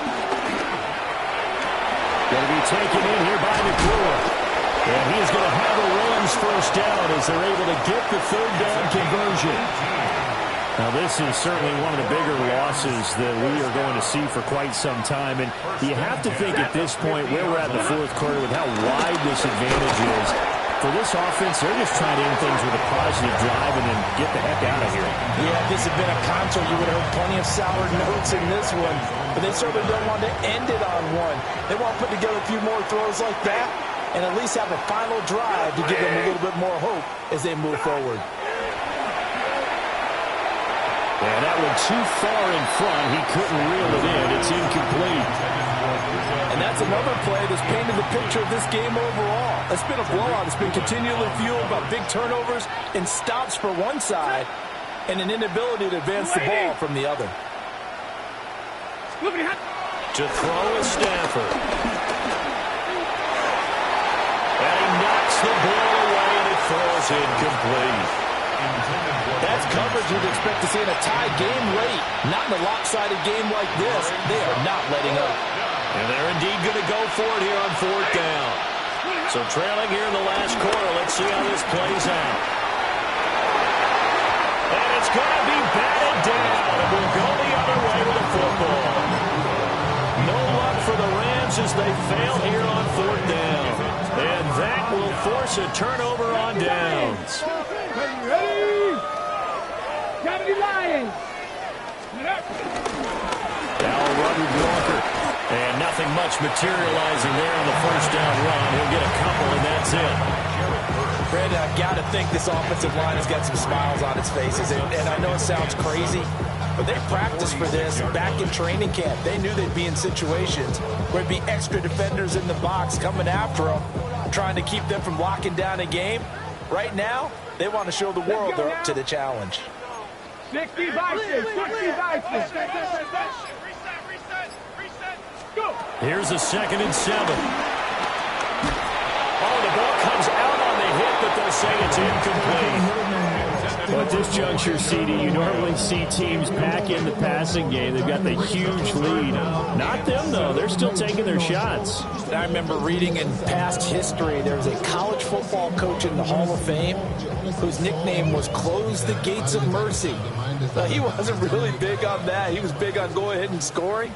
Speaker 1: Going to be taken in here by McClure. And he's going to have a Rams first down as they're able to get the third down conversion. Now, this is certainly one of the bigger losses that we are going to see for quite some time. And you have to think at this point where we're at in the fourth quarter with how wide this advantage is. For this offense, they're just trying to end things with a positive drive and then get the heck out of here.
Speaker 5: Yeah, if this had been a console, you would have heard plenty of sour notes in this one. But they certainly don't want to end it on one. They want to put together a few more throws like that and at least have a final drive to give them a little bit more hope as they move forward.
Speaker 1: And that one too far in front. He couldn't reel it in. It's incomplete.
Speaker 5: And that's another play that's painted the picture of this game overall. It's been a blowout. It's been continually fueled by big turnovers and stops for one side and an inability to advance the ball from the other.
Speaker 2: To throw is Stafford. And he knocks the ball away, and it throws incomplete.
Speaker 5: That's coverage you'd expect to see in a tie game late. Not in a lopsided game like this. They are not letting up.
Speaker 2: And they're indeed going to go for it here on fourth down. So trailing here in the last quarter. Let's see how this plays out. And it's going to be batted down. And we'll go the other way with the football. No luck for the Rams as they fail here on fourth down. And that will force a turnover on downs.
Speaker 4: Ready? Gravity Lions!
Speaker 1: Now a run with Walker.
Speaker 2: And nothing much materializing there on the first down run. He'll get a couple, and that's it.
Speaker 5: Brandon, I've got to think this offensive line has got some smiles on its faces. And I know it sounds crazy, but they practiced for this back in training camp. They knew they'd be in situations where there'd be extra defenders in the box coming after them, trying to keep them from locking down a game. Right now, they want to show the world they're up to the challenge.
Speaker 4: 60 Vikings! 60 Vikings! Go!
Speaker 2: Here's a 2nd and 7. Oh, the ball comes out on the hit, but they'll say it's incomplete.
Speaker 1: Well, at this juncture, CD, you normally see teams pack in the passing game. They've got the huge lead. Not them, though. They're still taking their shots.
Speaker 5: I remember reading in past history, there was a college football coach in the Hall of Fame whose nickname was Close the Gates of Mercy. He wasn't really big on that. He was big on go ahead and scoring.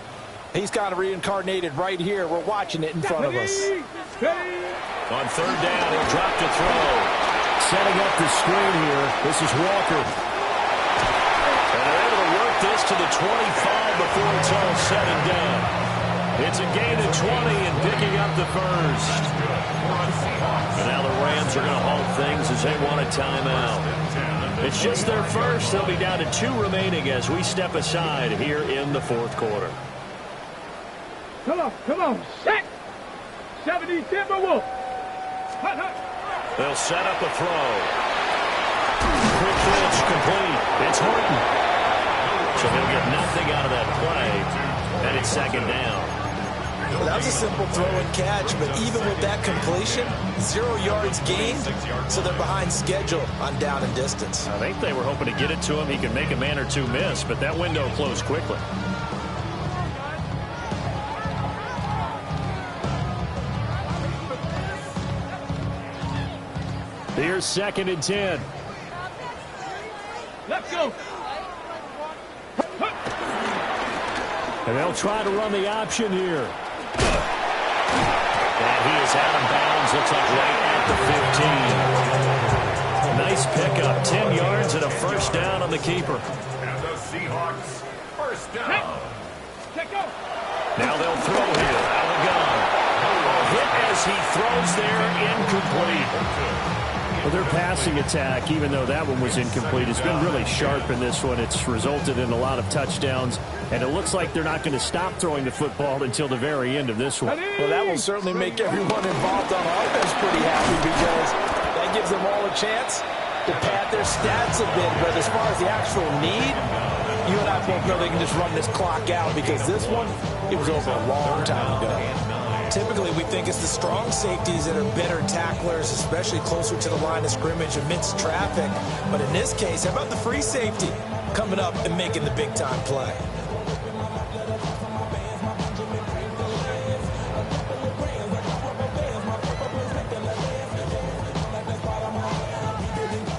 Speaker 5: He's kind of reincarnated right here. We're watching it in front of us.
Speaker 2: On third down, he'll drop to throw.
Speaker 1: Setting up the screen here. This is Walker.
Speaker 2: And they're able to work this to the 25 before it's all said and done. It's a gain of 20 and picking up the first. And now the Rams are going to halt things as they want a timeout. It's just their first. They'll be down to 2 remaining as we step aside here in the fourth quarter.
Speaker 4: Come on, set! 70 Timberwolves! Hut, hut!
Speaker 2: They'll set up a throw. Quick pitch complete. It's Horton. So he'll get nothing out of that play. And it's 2nd down.
Speaker 5: Well, that was a simple throw and catch, but even with that completion, 0 yards gained, so they're behind schedule on down and distance.
Speaker 2: I think they were hoping to get it to him. He could make a man or two miss, but that window closed quickly.
Speaker 1: Here's 2nd and 10.
Speaker 4: Let's go.
Speaker 1: And they'll try to run the option here.
Speaker 2: And he is out of bounds. Looks like right at the 15. Nice pickup. 10 yards and a first down on the keeper.
Speaker 3: And the Seahawks, first down.
Speaker 4: Check go.
Speaker 2: Now they'll throw here. Out of the gun. Hit as he throws there. Incomplete.
Speaker 1: Well, their passing attack, even though that one was incomplete, has been really sharp in this one. It's resulted in a lot of touchdowns, and it looks like they're not going to stop throwing the football until the very end of this one.
Speaker 5: Well, that will certainly make everyone involved on offense pretty happy because that gives them all a chance to pad their stats a bit. But as far as the actual need, you and I both know they can just run this clock out because this one, it was over a long time ago. Typically, we think it's the strong safeties that are better tacklers, especially closer to the line of scrimmage amidst traffic. But in this case, how about the free safety coming up and making the big-time play?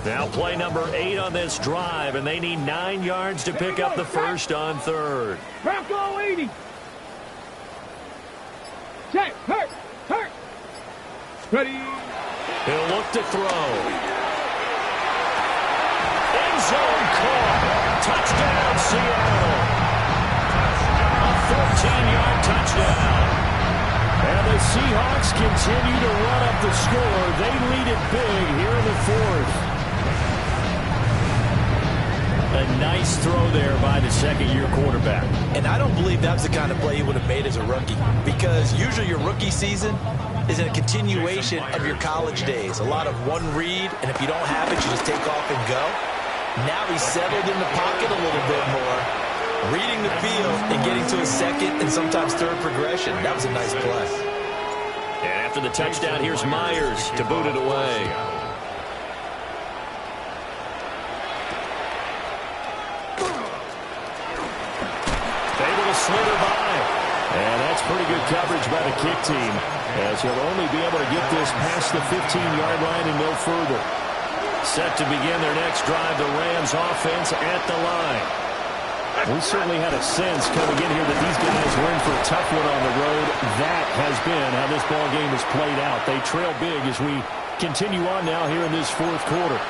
Speaker 2: Now play number 8 on this drive, and they need 9 yards to pick up the first on 3rd.
Speaker 4: Bronco 80. Check. Hurt. Ready.
Speaker 2: He'll look to throw. End zone caught. Touchdown, Seattle. A 14-yard touchdown.
Speaker 1: And the Seahawks continue to run up the score. They lead it big here in the 4th.
Speaker 2: A nice throw there by the second-year quarterback.
Speaker 5: And I don't believe that's the kind of play he would have made as a rookie because usually your rookie season is a continuation of your college days. A lot of one read, and if you don't have it, you just take off and go. Now he's settled in the pocket a little bit more, reading the field and getting to a second and sometimes third progression. That was a nice play.
Speaker 2: And after the touchdown, here's Myers to boot it away. Slither by.
Speaker 1: And that's pretty good coverage by the kick team, as he'll only be able to get this past the 15-yard line and no further.
Speaker 2: Set to begin their next drive, the Rams offense at the line.
Speaker 1: We certainly had a sense coming in here that these guys were in for a tough one on the road. That has been how this ball game has played out. They trail big as we continue on now here in this 4th quarter.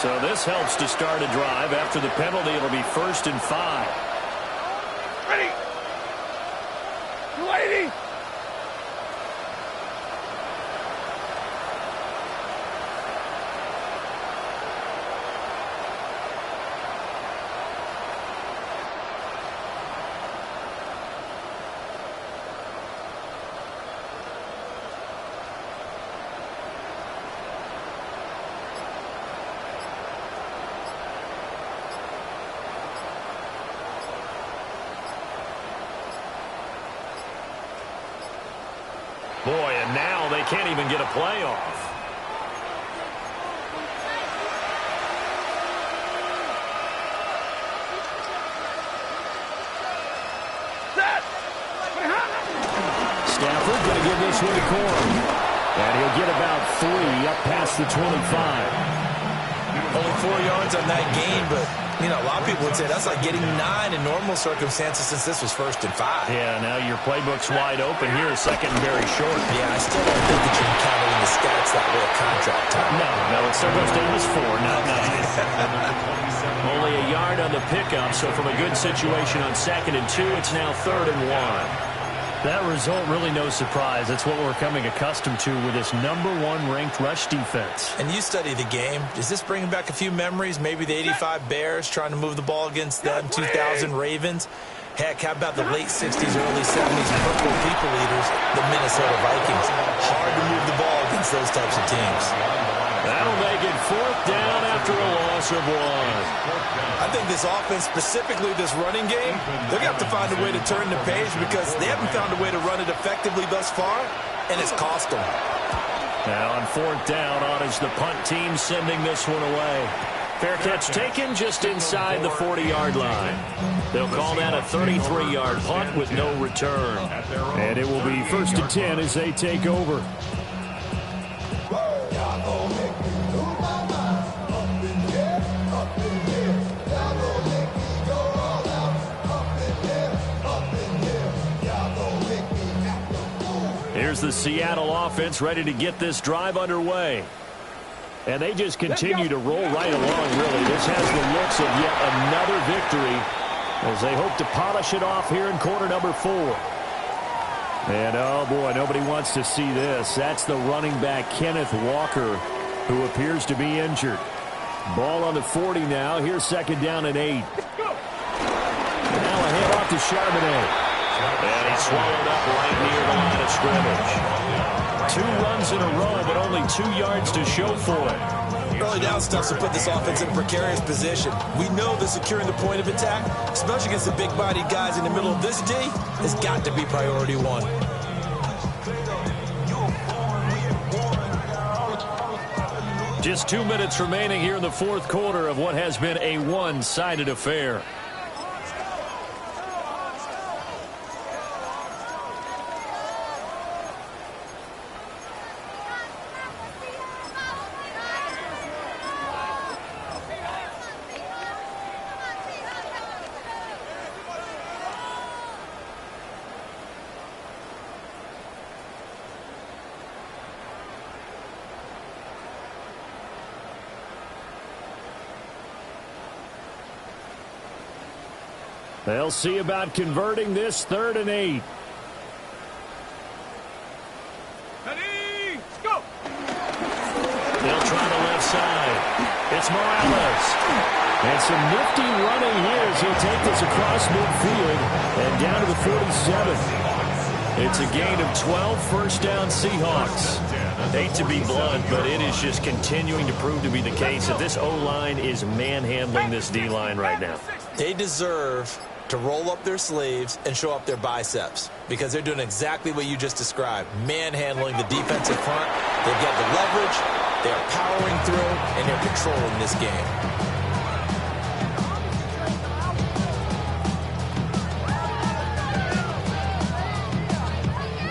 Speaker 2: So this helps to start a drive. After the penalty, it'll be 1st and 5.
Speaker 4: Ready. 280.
Speaker 2: Boy, and now they can't even get a play off.
Speaker 1: Stafford going to give this one to Corn. And he'll get about 3 up past the 25.
Speaker 5: Only 4 yards on that gain, but, you know, a lot of people would say that's like getting 9 in normal circumstances since this was 1st and 5.
Speaker 2: Yeah, now your playbook's wide open here, 2nd and very short.
Speaker 5: Yeah, I still don't think that you can count it in the stats that way at contract time.
Speaker 2: No, it's their most famous 4, not 9. Only a yard on the pickup, so from a good situation on 2nd and 2, it's now 3rd and 1.
Speaker 1: That result, really no surprise. That's what we're coming accustomed to with this #1 ranked rush defense.
Speaker 5: And you study the game. Is this bringing back a few memories? Maybe the 85 Bears trying to move the ball against them 2000 Ravens? Heck, how about the late 60s, early 70s Purple People Eaters, the Minnesota Vikings? Hard to move the ball against those types of teams.
Speaker 2: That'll make it 4th down after a loss of 1.
Speaker 5: I think this offense, specifically this running game, they're going to have to find a way to turn the page because they haven't found a way to run it effectively thus far, and it's cost them.
Speaker 2: Now on 4th down, on is the punt team sending this one away. Fair catch taken just inside the 40-yard line. They'll call that a 33-yard punt with no return.
Speaker 1: And it will be 1st and 10 as they take over. Here's the Seattle offense ready to get this drive underway. And they just continue to roll right along, really. This has the looks of yet another victory as they hope to polish it off here in quarter number 4. And, oh, boy, nobody wants to see this. That's the running back, Kenneth Walker, who appears to be injured. Ball on the 40 now. Here's 2nd down and 8. Now a handoff to Charbonnet.
Speaker 2: And he's swallowed up right near the line of scrimmage.
Speaker 1: 2 runs in a row, but only 2 yards to show for it.
Speaker 5: Early down stuff to put this offense in a precarious position. We know that securing the point of attack, especially against the big-bodied guys in the middle of this D, has got to be priority 1.
Speaker 1: Just 2 minutes remaining here in the 4th quarter of what has been a one-sided affair. They'll see about converting this 3rd and 8.
Speaker 4: Ready, go!
Speaker 1: They'll try the left side. It's Morales. And some nifty running here as he'll take this across midfield and down to the 47. It's a gain of 12, 1st down Seahawks.
Speaker 2: Hate to be blunt, but it is just continuing to prove to be the case that this O-line is manhandling this D-line right now.
Speaker 5: They deserve to roll up their sleeves and show up their biceps because they're doing exactly what you just described, manhandling the defensive front. They've got the leverage, they're powering through, and they're controlling this game.